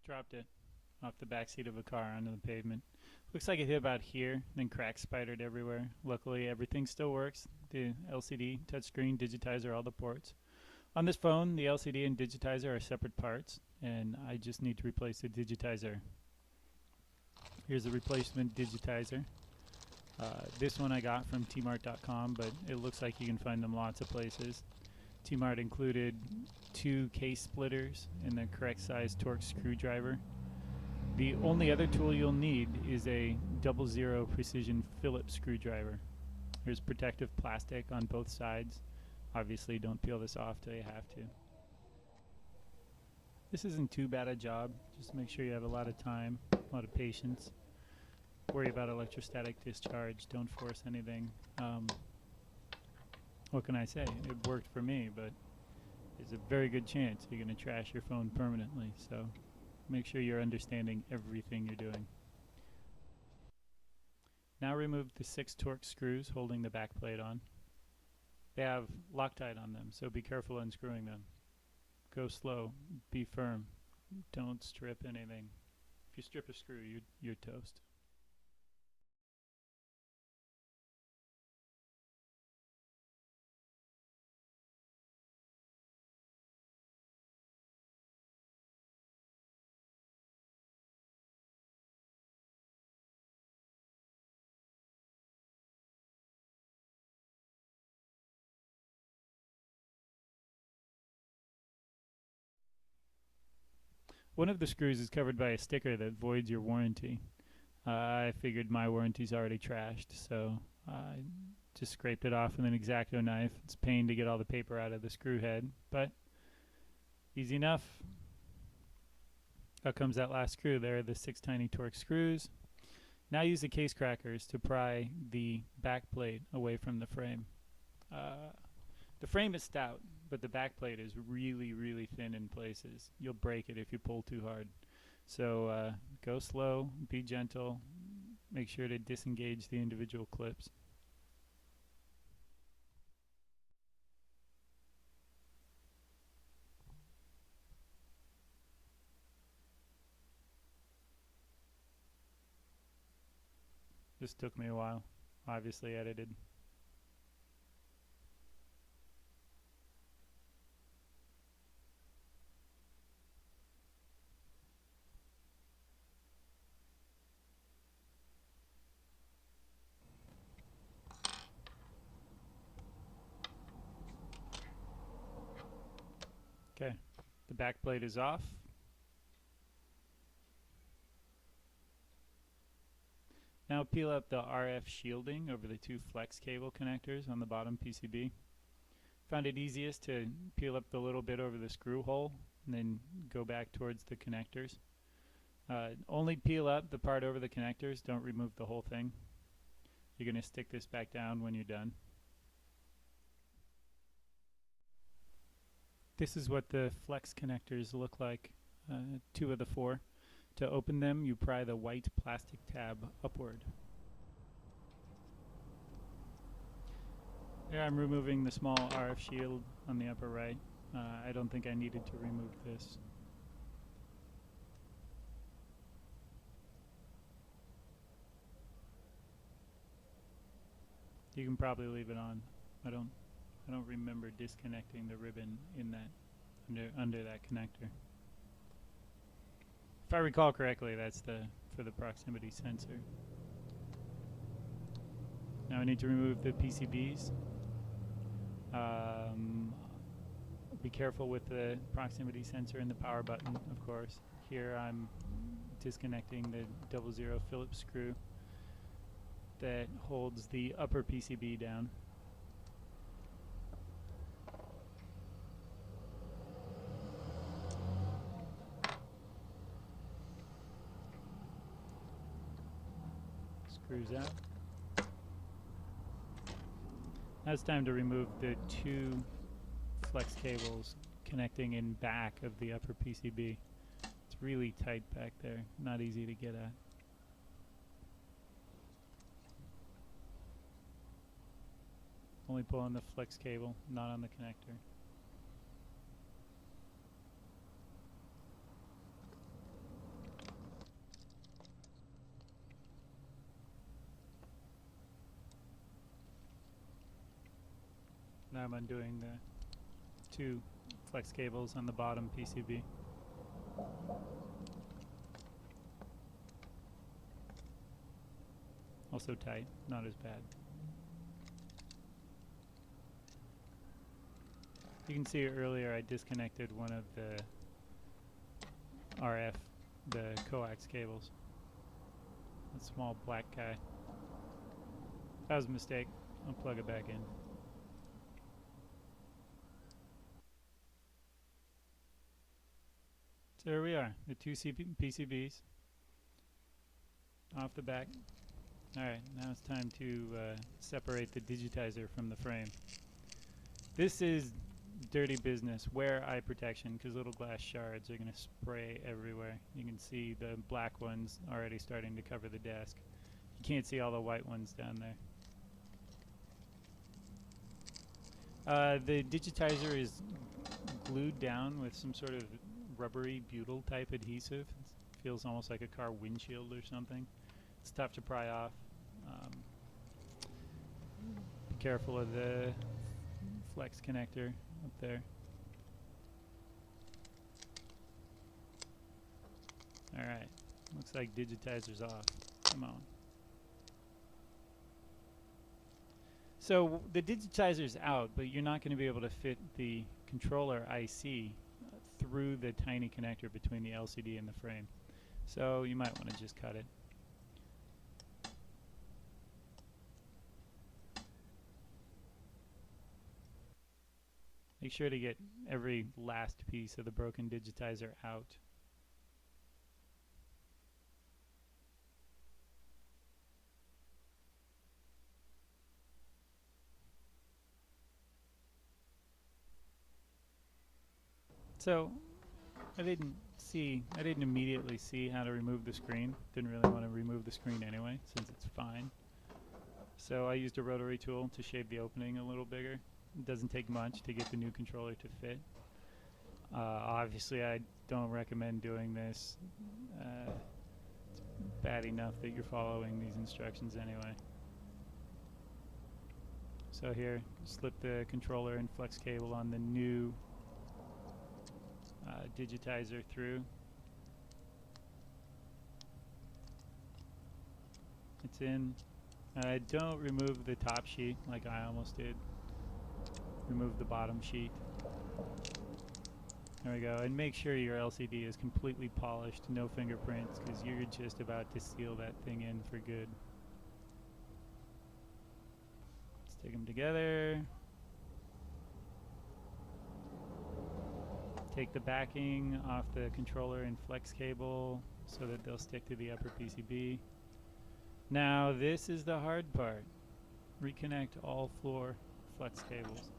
Dropped it off the back seat of a car onto the pavement. Looks like it hit about here, then cracks spidered everywhere. Luckily, everything still works. The LCD, touchscreen, digitizer, all the ports. On this phone, the LCD and digitizer are separate parts, and I just need to replace the digitizer. Here's the replacement digitizer. This one I got from tmart.com, but it looks like you can find them lots of places. Tmart included 2 case splitters and the correct size Torx screwdriver. The only other tool you'll need is a 00 precision Phillips screwdriver. There's protective plastic on both sides. Obviously, don't peel this off till you have to. This isn't too bad a job. Just make sure you have a lot of time, a lot of patience. Worry about electrostatic discharge. Don't force anything. What can I say? It worked for me, but there's a very good chance you're going to trash your phone permanently. So make sure you're understanding everything you're doing. Now remove the 6 Torx screws holding the back plate on. They have Loctite on them, so be careful unscrewing them. Go slow, be firm, don't strip anything. If you strip a screw, you're toast. One of the screws is covered by a sticker that voids your warranty. I figured my warranty's already trashed, so I just scraped it off with an X-Acto knife. It's a pain to get all the paper out of the screw head, but easy enough. Out comes that last screw. There are the 6 tiny Torx screws. Now use the case crackers to pry the back plate away from the frame. The frame is stout, but the back plate is really, really thin in places. You'll break it if you pull too hard. So go slow, be gentle, make sure to disengage the individual clips. This took me a while, obviously edited. Okay, the back plate is off. Now peel up the RF shielding over the 2 flex cable connectors on the bottom PCB. Found it easiest to peel up the little bit over the screw hole and then go back towards the connectors. Only peel up the part over the connectors, don't remove the whole thing. You're going to stick this back down when you're done. This is what the flex connectors look like, 2 of the 4. To open them, you pry the white plastic tab upward. Here I'm removing the small RF shield on the upper right. I don't think I needed to remove this. You can probably leave it on. I don't remember disconnecting the ribbon in that under that connector. If I recall correctly, that's for the proximity sensor. Now I need to remove the PCBs. Be careful with the proximity sensor and the power button, of course. Here I'm disconnecting the 00 Phillips screw that holds the upper PCB down. Screws out. Now it's time to remove the 2 flex cables connecting in back of the upper PCB. It's really tight back there, not easy to get at. Only pull on the flex cable, not on the connector. I'm undoing the 2 flex cables on the bottom PCB. Also tight, not as bad. You can see earlier I disconnected one of the RF, the coax cables. That small black guy. That was a mistake. I'll plug it back in. So there we are, the 2 PCBs off the back. Alright, now it's time to separate the digitizer from the frame. This is dirty business. Wear eye protection because little glass shards are going to spray everywhere. You can see the black ones already starting to cover the desk. You can't see all the white ones down there. The digitizer is glued down with some sort of rubbery butyl type adhesive. It feels almost like a car windshield or something. It's tough to pry off. Be careful of the flex connector up there. Alright, looks like digitizer's off. Come on. So the digitizer's out, but you're not going to be able to fit the controller IC through the tiny connector between the LCD and the frame. So you might want to just cut it. Make sure to get every last piece of the broken digitizer out. So I didn't immediately see how to remove the screen. Didn't really want to remove the screen anyway, since it's fine. So I used a rotary tool to shave the opening a little bigger. It doesn't take much to get the new controller to fit. Obviously I don't recommend doing this. It's bad enough that you're following these instructions anyway. So here, slip the controller and flex cable on the new digitizer through. It's in. Don't remove the top sheet like I almost did. Remove the bottom sheet. There we go. And make sure your LCD is completely polished, no fingerprints, because you're just about to seal that thing in for good. Stick them together. Take the backing off the controller and flex cable so that they'll stick to the upper PCB. Now this is the hard part. Reconnect all floor flex cables.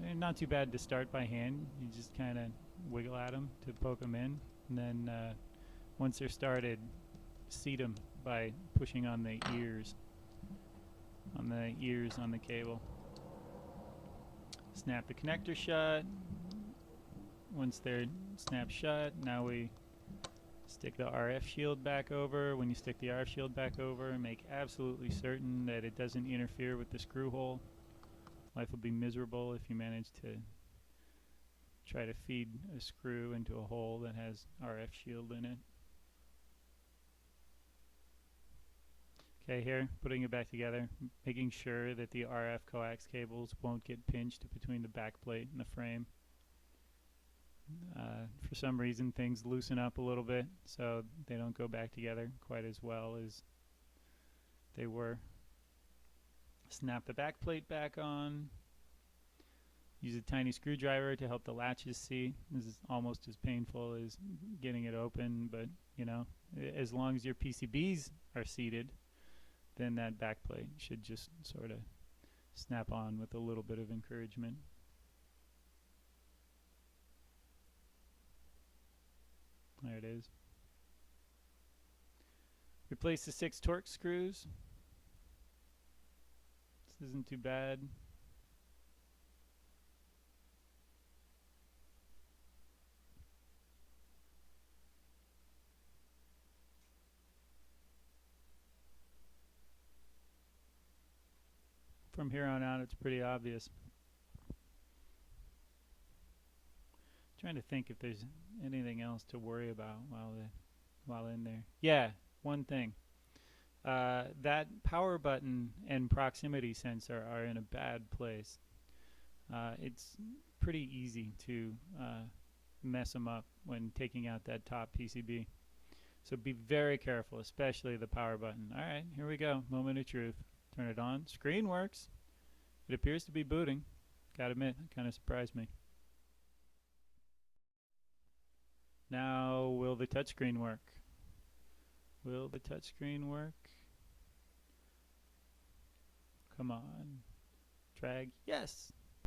They're not too bad to start by hand. You just kind of wiggle at them to poke them in, and then once they're started, seat them by pushing on the ears on the cable. Snap the connector shut. Once they're snapped shut, now we stick the RF shield back over. When you stick the RF shield back over, make absolutely certain that it doesn't interfere with the screw hole. Life will be miserable if you manage to try to feed a screw into a hole that has RF shield in it. Okay, here, putting it back together, making sure that the RF coax cables won't get pinched between the back plate and the frame. For some reason, things loosen up a little bit, so they don't go back together quite as well as they were. Snap the back plate back on. Use a tiny screwdriver to help the latches see. This is almost as painful as getting it open, but you know, as long as your PCBs are seated, then that back plate should just sort of snap on with a little bit of encouragement. There it is. Replace the 6 Torx screws. This isn't too bad. from here on out, it's pretty obvious. Trying to think if there's anything else to worry about while in there. Yeah, one thing. That power button and proximity sensor are in a bad place. It's pretty easy to mess them up when taking out that top PCB. So be very careful, especially the power button. Alright, here we go. Moment of truth. Turn it on. Screen works. It appears to be booting. Gotta admit, it kind of surprised me. Now, will the touchscreen work? Will the touchscreen work? Come on. Drag. Yes!